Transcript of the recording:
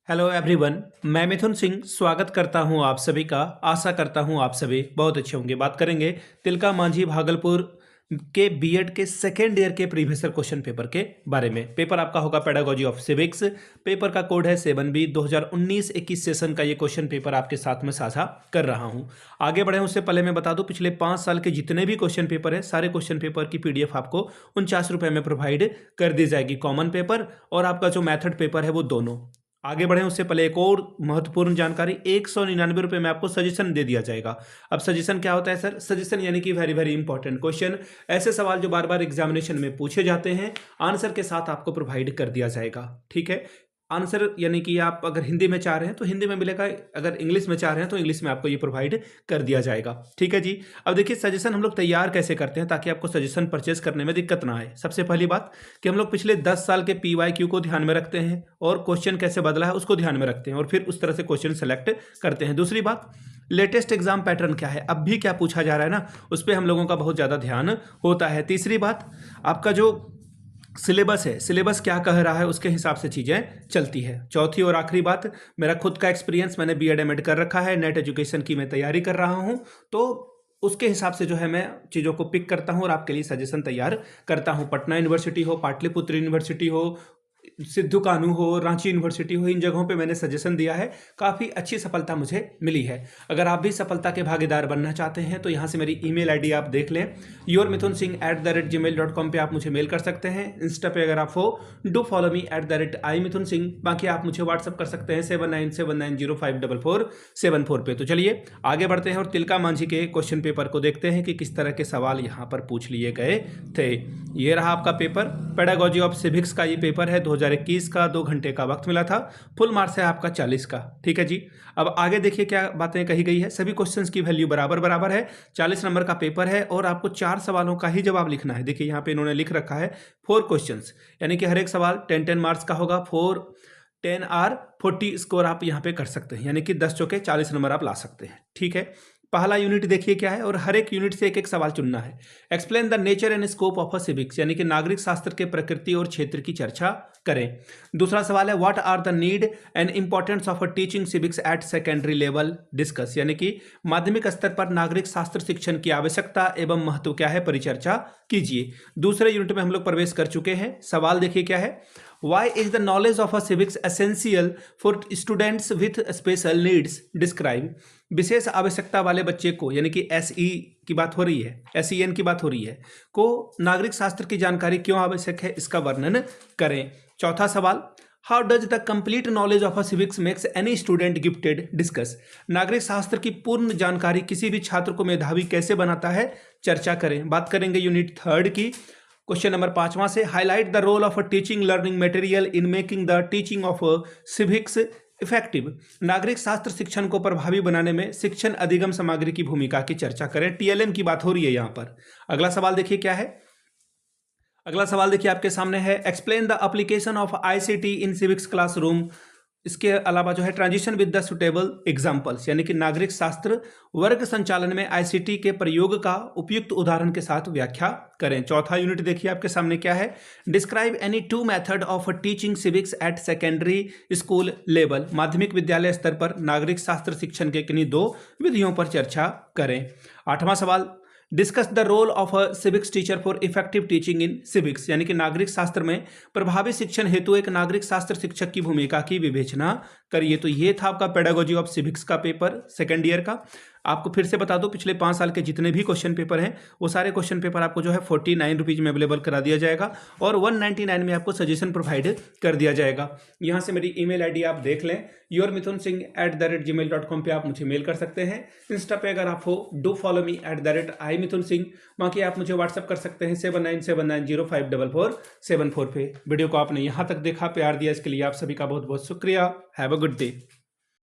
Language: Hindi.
हेलो एवरीवन, मैं मिथुन सिंह स्वागत करता हूं आप सभी का। आशा करता हूं आप सभी बहुत अच्छे होंगे। बात करेंगे तिलका मांझी भागलपुर के बीएड के सेकेंड ईयर के प्रीवियस ईयर क्वेश्चन पेपर के बारे में। पेपर आपका होगा पेडागोजी ऑफ सिविक्स। पेपर का कोड है 7B। 2019-21 सेशन का ये क्वेश्चन पेपर आपके साथ में साझा कर रहा हूं। आगे बढ़े उससे पहले मैं बता दूं, पिछले 5 साल के जितने भी क्वेश्चन पेपर है, सारे क्वेश्चन पेपर की पीडीएफ आपको 49 रुपये में प्रोवाइड कर दी जाएगी। कॉमन पेपर और आपका जो मैथड पेपर है वो दोनों। आगे बढ़े उससे पहले एक और महत्वपूर्ण जानकारी, 199 रुपये में आपको सजेशन दे दिया जाएगा। अब सजेशन क्या होता है सर? सजेशन यानी कि वेरी वेरी इंपॉर्टेंट क्वेश्चन, ऐसे सवाल जो बार बार एग्जामिनेशन में पूछे जाते हैं, आंसर के साथ आपको प्रोवाइड कर दिया जाएगा। ठीक है, आंसर यानी कि आप अगर हिंदी में चाह रहे हैं तो हिंदी में मिलेगा, अगर इंग्लिश में चाह रहे हैं तो इंग्लिश में आपको ये प्रोवाइड कर दिया जाएगा। ठीक है जी। अब देखिए सजेशन हम लोग तैयार कैसे करते हैं ताकि आपको सजेशन परचेज करने में दिक्कत ना आए। सबसे पहली बात कि हम लोग पिछले 10 साल के PYQ को ध्यान में रखते हैं और क्वेश्चन कैसे बदला है उसको ध्यान में रखते हैं और फिर उस तरह से क्वेश्चन सेलेक्ट करते हैं। दूसरी बात, लेटेस्ट एग्जाम पैटर्न क्या है, अब भी क्या पूछा जा रहा है ना, उस पर हम लोगों का बहुत ज़्यादा ध्यान होता है। तीसरी बात, आपका जो सिलेबस है, सिलेबस क्या कह रहा है उसके हिसाब से चीज़ें चलती है। चौथी और आखिरी बात, मेरा खुद का एक्सपीरियंस, मैंने बीएड एमएड कर रखा है, नेट एजुकेशन की मैं तैयारी कर रहा हूं, तो उसके हिसाब से जो है मैं चीज़ों को पिक करता हूं और आपके लिए सजेशन तैयार करता हूं। पटना यूनिवर्सिटी हो, पाटलिपुत्र यूनिवर्सिटी हो, सिद्धू कानू हो, रांची यूनिवर्सिटी हो, इन जगहों पे मैंने सजेशन दिया है। काफ़ी अच्छी सफलता मुझे मिली है। अगर आप भी सफलता के भागीदार बनना चाहते हैं तो यहाँ से मेरी ईमेल आईडी आप देख लें, yourmithunsingh@gmail.com पे आप मुझे मेल कर सकते हैं। इंस्टा पे अगर आप हो, डू फॉलो मी @imithunsingh। बाकी आप मुझे व्हाट्सअप कर सकते हैं 7979054474 पे। तो चलिए आगे बढ़ते हैं और तिलका मांझी के क्वेश्चन पेपर को देखते हैं कि किस तरह के सवाल यहाँ पर पूछ लिए गए थे। ये रहा आपका पेपर, पेडागोजी ऑफ सिविक्स का ये पेपर है 2021 का। 2 घंटे का वक्त मिला था। फुल मार्क्स है आपका 40 का। ठीक है जी। अब आगे देखिए क्या बातें कही गई है। सभी क्वेश्चंस की वैल्यू बराबर बराबर है। 40 नंबर का पेपर है और आपको 4 सवालों का ही जवाब लिखना है। देखिए यहाँ पे इन्होंने लिख रखा है 4 क्वेश्चंस, यानी कि हर एक सवाल 10 मार्क्स का होगा। 4 10 आर 40 स्कोर आप यहाँ पे कर सकते हैं, यानी कि 10 चौके 40 नंबर आप ला सकते हैं। ठीक है। पहला यूनिट देखिए क्या है और हर एक यूनिट से एक एक सवाल चुनना है। Explain the nature and scope of a civics, यानी कि नागरिक शास्त्र के प्रकृति और क्षेत्र की चर्चा करें। दूसरा सवाल है what are the need and importance of a teaching civics at secondary level discuss, यानी कि माध्यमिक स्तर पर नागरिक शास्त्र शिक्षण की आवश्यकता एवं महत्व क्या है, परिचर्चा कीजिए। दूसरे यूनिट में हम लोग प्रवेश कर चुके हैं। सवाल देखिए क्या है, Why is the knowledge of a civics essential for students with special needs? Describe। विशेष आवश्यकता वाले बच्चे को, यानी कि SE की बात हो रही है, SEN की बात हो रही है, को नागरिक शास्त्र की जानकारी क्यों आवश्यक है, इसका वर्णन करें। चौथा सवाल, How does the complete knowledge of a civics makes any student gifted? Discuss। नागरिक शास्त्र की पूर्ण जानकारी किसी भी छात्र को मेधावी कैसे बनाता है, चर्चा करें। बात करेंगे यूनिट 3 की। क्वेश्चन नंबर 5वां से, highlight the role of a teaching learning material in making the teaching of civics effective. नागरिक शास्त्र शिक्षण को प्रभावी बनाने में शिक्षण अधिगम सामग्री की भूमिका की चर्चा करें। TLM की बात हो रही है यहाँ पर। अगला सवाल देखिए क्या है। अगला सवाल देखिए आपके सामने है, explain the application of ICT in civics classroom. इसके अलावा जो है transition with the suitable examples, यानी कि नागरिक शास्त्र वर्ग संचालन में ICT के प्रयोग का उपयुक्त उदाहरण के साथ व्याख्या करें। चौथा यूनिट देखिए आपके सामने क्या है, describe any 2 method of teaching civics at secondary school level. माध्यमिक विद्यालय स्तर पर नागरिक शास्त्र शिक्षण के किन्हीं 2 विधियों पर चर्चा करें। 8वां सवाल, discuss the role of a civics teacher for effective teaching in civics, यानी कि नागरिक शास्त्र में प्रभावी शिक्षण हेतु एक नागरिक शास्त्र शिक्षक की भूमिका की विवेचना करिए। तो ये था आपका पेडागोजी ऑफ सिविक्स का पेपर सेकेंड ईयर का। आपको फिर से बता दूं, पिछले 5 साल के जितने भी क्वेश्चन पेपर हैं वो सारे क्वेश्चन पेपर आपको जो है 49 रुपीज़ में अवेलेबल करा दिया जाएगा और 199 में आपको सजेशन प्रोवाइड कर दिया जाएगा। यहाँ से मेरी ईमेल आईडी आप देख लें, yourmithunsingh@gmail.com पे आप मुझे मेल कर सकते हैं। इंस्टा पे अगर आप हो, डू फॉलो मी @imithunsingh। बाकी आप मुझे व्हाट्सअप कर सकते हैं 7979054474 पे। वीडियो को आपने यहाँ तक देखा, प्यार दिया, इसके लिए आप सभी का बहुत बहुत शुक्रिया। Have a good day.